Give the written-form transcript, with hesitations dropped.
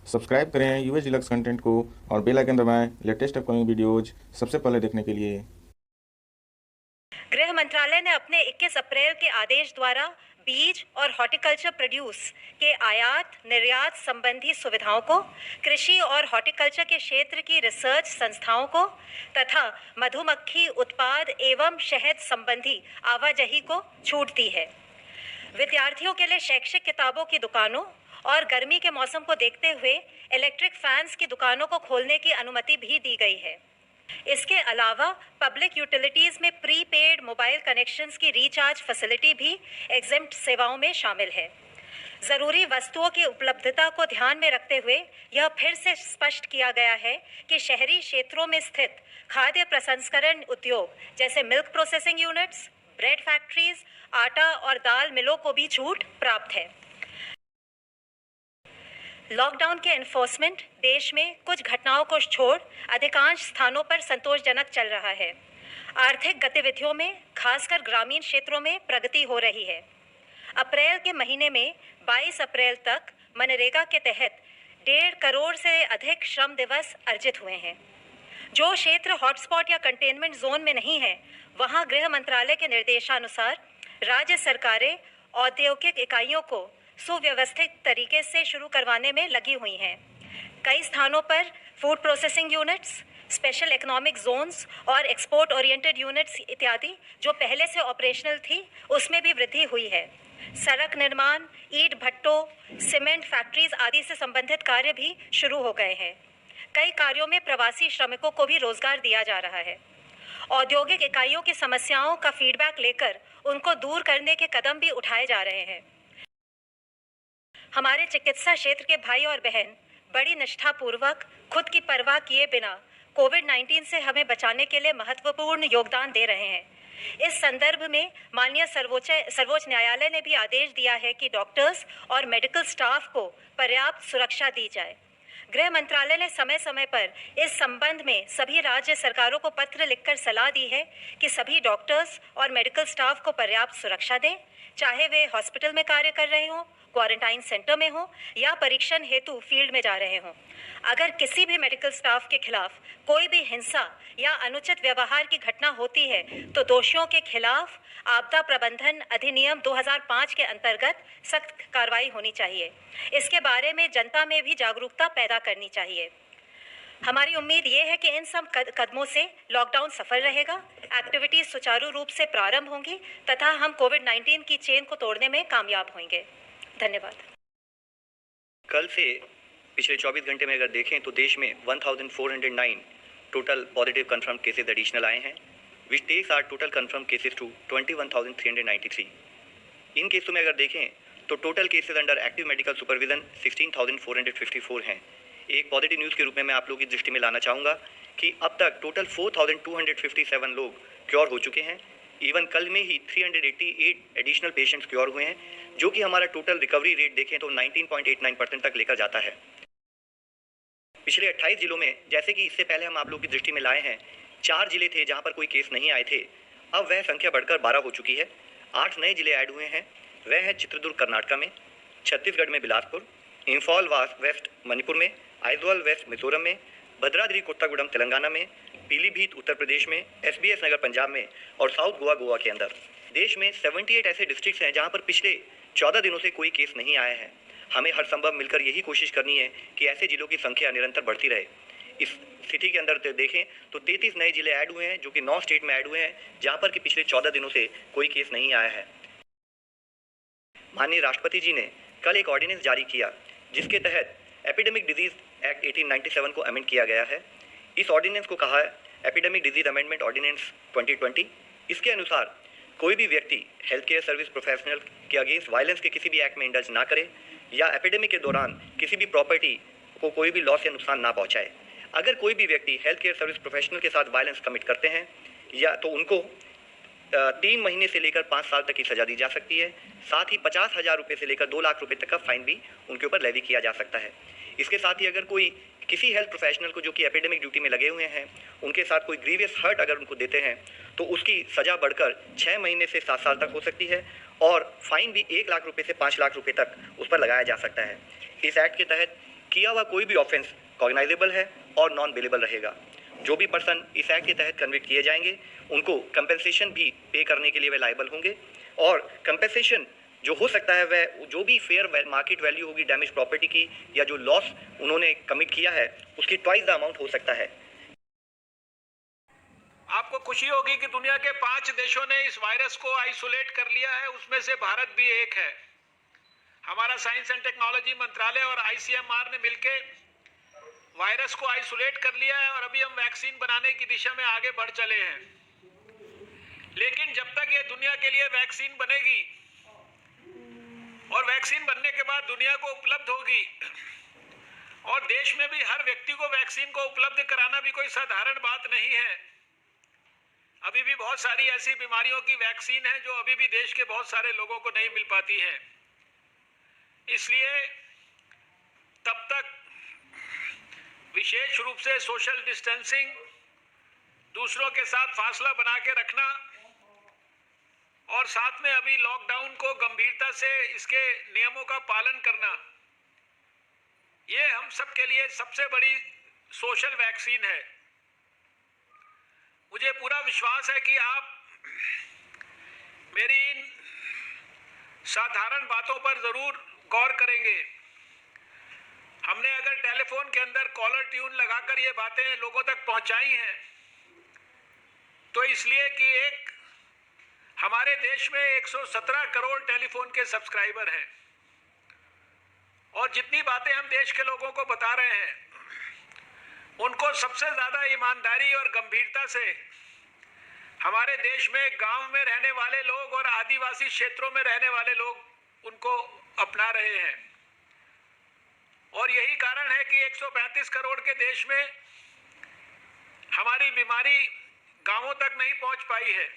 Subscribe करें US deluxe content को और बेल आइकन दबाएं लेटेस्ट अपकमिंग वीडियोज सबसे पहले देखने के लिए। गृह मंत्रालय ने अपने 21 अप्रैल के आदेश द्वारा बीज और हॉर्टिकल्चर प्रोड्यूस के आयात निर्यात संबंधी सुविधाओं को, कृषि और हॉर्टिकल्चर के क्षेत्र की रिसर्च संस्थाओं को तथा मधुमक्खी उत्पाद एवं शहद संबंधी आवाजाही को छूट दी है। विद्यार्थियों के लिए शैक्षिक किताबों की दुकानों और गर्मी के मौसम को देखते हुए इलेक्ट्रिक फैंस की दुकानों को खोलने की अनुमति भी दी गई है। इसके अलावा पब्लिक यूटिलिटीज में प्रीपेड मोबाइल कनेक्शंस की रिचार्ज फैसिलिटी भी एग्जेम्प्ट सेवाओं में शामिल है। जरूरी वस्तुओं की उपलब्धता को ध्यान में रखते हुए यह फिर से स्पष्ट किया गया है कि शहरी क्षेत्रों में स्थित खाद्य प्रसंस्करण उद्योग जैसे milk processing units, bread factories, आटा और दाल मिलों को भी छूट प्राप्त है। लॉकडाउन के एनफोर्समेंट देश में कुछ घटनाओं को छोड़ अधिकांश स्थानों पर संतोषजनक चल रहा है। आर्थिक गतिविधियों में खासकर ग्रामीण क्षेत्रों में प्रगति हो रही है। अप्रैल के महीने में 22 अप्रैल तक मनरेगा के तहत 1.5 करोड़ से अधिक श्रम दिवस अर्जित हुए हैं। जो क्षेत्र हॉटस्पॉट या कंटेनमेंट जोन में नहीं है, वहां गृह मंत्रालय के निर्देशानुसार राज्य सरकारें औद्योगिक इकाइयों को सुव्यवस्थित तरीके से शुरू करवाने में लगी हुई हैं। कई स्थानों पर food processing units, special economic zones और एक्सपोर्ट ओरिएंटेड यूनिट्स इत्यादि जो पहले से ऑपरेशनल थी, उसमें भी वृद्धि हुई है। सड़क निर्माण, ईंट भट्टों, सीमेंट फैक्ट्रीज आदि से संबंधित कार्य भी शुरू हो गए हैं। कई कार्यों में प्रवासी श्रमिकों को भी रोजगार दिया जा रहा है। औद्योगिक इकाइयों की समस्याओं का फीडबैक लेकर उनको दूर करने के कदम भी उठाए जा रहे हैं। हमारे चिकित्सा क्षेत्र के भाई और बहन बड़ी निष्ठापूर्वक खुद की परवाह किए बिना कोविड-19 से हमें बचाने के लिए महत्वपूर्ण योगदान दे रहे हैं। इस संदर्भ में माननीय सर्वोच्च न्यायालय ने भी आदेश दिया है कि डॉक्टर्स और मेडिकल स्टाफ को पर्याप्त सुरक्षा दी जाए। गृह मंत्रालय ने समय समय पर इस संबंध में सभी राज्य सरकारों को पत्र लिखकर सलाह दी है कि सभी डॉक्टर्स और मेडिकल स्टाफ को पर्याप्त सुरक्षा दें, चाहे वे हॉस्पिटल में कार्य कर रहे हों, क्वारंटाइन सेंटर में हो या परीक्षण हेतु फील्ड में जा रहे हों। अगर किसी भी मेडिकल स्टाफ के खिलाफ कोई भी हिंसा या अनुचित व्यवहार की घटना होती है तो दोषियों के खिलाफ आपदा प्रबंधन अधिनियम 2005 के अंतर्गत सख्त कार्रवाई होनी चाहिए। इसके बारे में जनता में भी जागरूकता पैदा करनी चाहिए। हमारी उम्मीद ये है कि इन सब कदमों से लॉकडाउन सफल रहेगा, एक्टिविटीज सुचारू रूप से प्रारंभ होंगी तथा हम कोविड-19 की चेन को तोड़ने में कामयाब होंगे। धन्यवाद। कल से पिछले 24 घंटे में अगर देखें तो देश में 1409 total positive confirm cases additional आए हैं, which takes our total confirm cases to 21,393। इन केसों में अगर देखें तो total cases under active medical supervision 16,454 हैं। एक पॉजिटिव न्यूज़ के रूप में मैं आप लोगों की दृष्टि में लाना चाहूँगा कि अब तक टोटल 4,257 लोग क्योर हो चुके हैं। इवन कल में ही 388 एडिशनल पेशेंट्स क्योर हुए हैं, जो कि हमारा टोटल रिकवरी रेट देखें तो 19.89% तक लेकर जाता है। पिछले 28 जिलों में, जैसे कि इससे पहले हम आप लोगों की दृष्टि में लाए हैं, 4 जिले थे जहां पर कोई केस नहीं आए थे, अब वह संख्या बढ़कर 12 हो चुकी है। 8 नए जिले ऐड हुए हैं, वह है चित्रदुर्ग कर्नाटका में, छत्तीसगढ़ में बिलासपुर, इंफॉल वेस्ट मणिपुर में, आइजवाल वेस्ट मिजोरम में, भद्राद्री कोत्तागुड़म तेलंगाना में, पीलीभीत उत्तर प्रदेश में, SBS नगर पंजाब में और साउथ गोवा के अंदर। देश में 78 ऐसे डिस्ट्रिक्ट्स हैं जहां पर पिछले 14 दिनों से कोई केस नहीं आया है। हमें हर संभव मिलकर यही कोशिश करनी है कि ऐसे जिलों की संख्या निरंतर बढ़ती रहे। इस सिटी के अंदर देखें तो 33 नए जिले ऐड हुए हैं, जो कि 9 स्टेट में ऐड हुए हैं, जहां पर कि पिछले 14 दिनों से कोई केस नहीं आया है। माननीय राष्ट्रपति जी ने कल एक ऑर्डिनेंस जारी किया, जिसके तहत एपिडेमिक डिजीज एक्ट 1897 को अमेंड किया गया है। इस ऑर्डिनेंस को कहा है एपिडेमिक डिजीज अमेंडमेंट ऑर्डिनेंस 2020। इसके अनुसार कोई भी व्यक्ति हेल्थ केयर सर्विस प्रोफेशनल के अगेंस्ट वायलेंस के किसी भी एक्ट में इंडल्ज ना करे या एपिडेमिक के दौरान किसी भी प्रॉपर्टी को कोई भी लॉस या नुकसान ना पहुंचाए। अगर कोई भी व्यक्ति हेल्थ केयर सर्विस प्रोफेशनल के साथ वायलेंस कमिट करते हैं या तो उनको 3 महीने से लेकर 5 साल तक की सजा दी जा सकती है। साथ ही 50,000 रुपये से लेकर 2 लाख रुपये तक का फाइन भी उनके ऊपर लेवी किया जा सकता है। इसके साथ ही अगर कोई किसी हेल्थ प्रोफेशनल को जो कि एपिडेमिक ड्यूटी में लगे हुए हैं, उनके साथ कोई ग्रीवियस हर्ट अगर उनको देते हैं तो उसकी सजा बढ़कर 6 महीने से 7 साल तक हो सकती है और फाइन भी 1 लाख रुपये से 5 लाख रुपये तक उस पर लगाया जा सकता है। इस एक्ट के तहत किया हुआ कोई भी ऑफेंस कॉग्नाइजेबल है और नॉन बेलेबल रहेगा। जो भी पर्सन इस एक्ट के तहत कन्विक्ट किए जाएंगे उनको कंपेंसेशन भी पे करने के लिए वे लायबल होंगे, और कंपेंसेशन जो हो सकता है वह जो भी फेयर मार्केट वैल्यू होगी डैमेज प्रॉपर्टी की या जो लॉस उन्होंने कमिट किया है उसकी ट्वाइस द अमाउंट हो सकता है। आपको खुशी होगी कि दुनिया के 5 देशों ने इस वायरस को आइसोलेट कर लिया है, उसमें से भारत भी एक है। हमारा साइंस एंड टेक्नोलॉजी मंत्रालय और ICMR ने मिलकर वायरस को आइसोलेट कर लिया है और अभी हम वैक्सीन बनाने की दिशा में आगे बढ़ चले हैं। लेकिन जब तक ये दुनिया के लिए वैक्सीन बनेगी और वैक्सीन बनने के बाद दुनिया को उपलब्ध होगी और देश में भी हर व्यक्ति को वैक्सीन को उपलब्ध कराना भी कोई साधारण बात नहीं है। अभी भी बहुत सारी ऐसी बीमारियों की वैक्सीन है जो अभी भी देश के बहुत सारे लोगों को नहीं मिल पाती है। इसलिए तब तक विशेष रूप से सोशल डिस्टेंसिंग, दूसरों के साथ फासला बना के रखना और साथ में अभी लॉकडाउन को गंभीरता से इसके नियमों का पालन करना, ये हम सब के लिए सबसे बड़ी सोशल वैक्सीन है। मुझे पूरा विश्वास है कि आप मेरी इन साधारण बातों पर जरूर गौर करेंगे। हमने अगर टेलीफोन के अंदर कॉलर ट्यून लगाकर ये बातें लोगों तक पहुंचाई हैं तो इसलिए कि एक हमारे देश में 117 करोड़ टेलीफोन के सब्सक्राइबर हैं और जितनी बातें हम देश के लोगों को बता रहे हैं उनको सबसे ज्यादा ईमानदारी और गंभीरता से हमारे देश में गांव में रहने वाले लोग और आदिवासी क्षेत्रों में रहने वाले लोग उनको अपना रहे हैं। और यही कारण है कि 135 करोड़ के देश में हमारी बीमारी गांवों तक नहीं पहुंच पाई है।